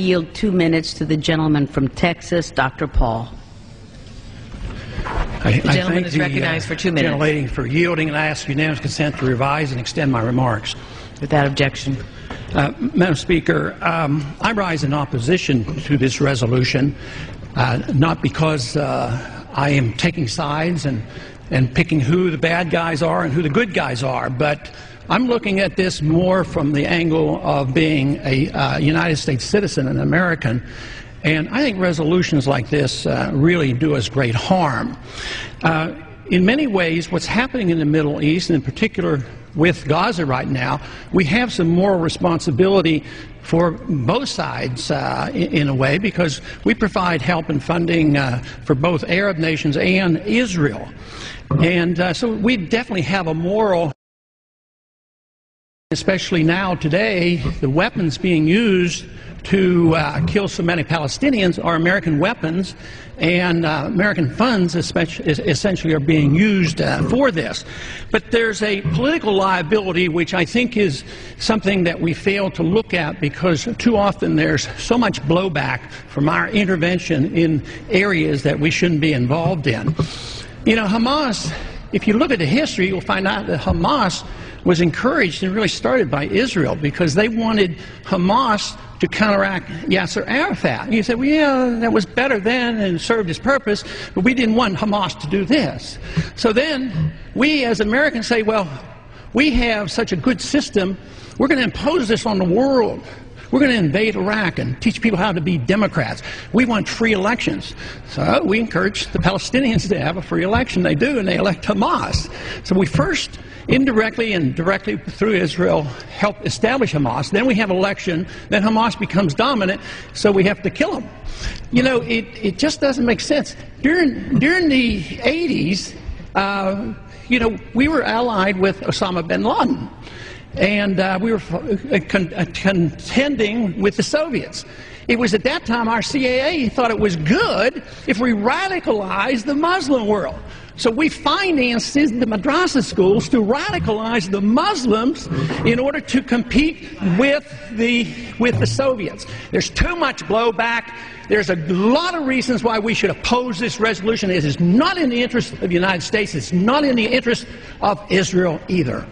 yield 2 minutes to the gentleman from Texas, Dr. Paul. The gentleman is recognized for 2 minutes. Gentlelady for yielding, and I ask unanimous consent to revise and extend my remarks. Without objection. Madam Speaker, I rise in opposition to this resolution, not because I am taking sides and picking who the bad guys are and who the good guys are, but I'm looking at this more from the angle of being a United States citizen, an American, and I think resolutions like this really do us great harm. In many ways, what's happening in the Middle East, and in particular with Gaza right now, we have some moral responsibility for both sides in a way, because we provide help and funding for both Arab nations and Israel. And so we definitely have a moral, especially now today, the weapons being used to kill so many Palestinians are American weapons, and American funds essentially are being used for this. But there's a political liability which I think is something that we fail to look at, because too often there's so much blowback from our intervention in areas that we shouldn't be involved in. You know, Hamas, if you look at the history, you'll find out that Hamas was encouraged and really started by Israel, because they wanted Hamas to counteract Yasser Arafat. And you say, well, yeah, that was better then and served its purpose, but we didn't want Hamas to do this. So then we as Americans say, well, we have such a good system, we're going to impose this on the world. We're going to invade Iraq and teach people how to be Democrats. We want free elections. So we encourage the Palestinians to have a free election. They do, and they elect Hamas. So we first, indirectly and directly through Israel, help establish Hamas. Then we have election. Then Hamas becomes dominant, so we have to kill them. You know, it just doesn't make sense. During the 80s, you know, we were allied with Osama bin Laden. And we were contending with the Soviets. It was at that time our CIA thought it was good if we radicalized the Muslim world. So we financed the madrasa schools to radicalize the Muslims in order to compete with the Soviets. There's too much blowback. There's a lot of reasons why we should oppose this resolution. It is not in the interest of the United States. It's not in the interest of Israel either.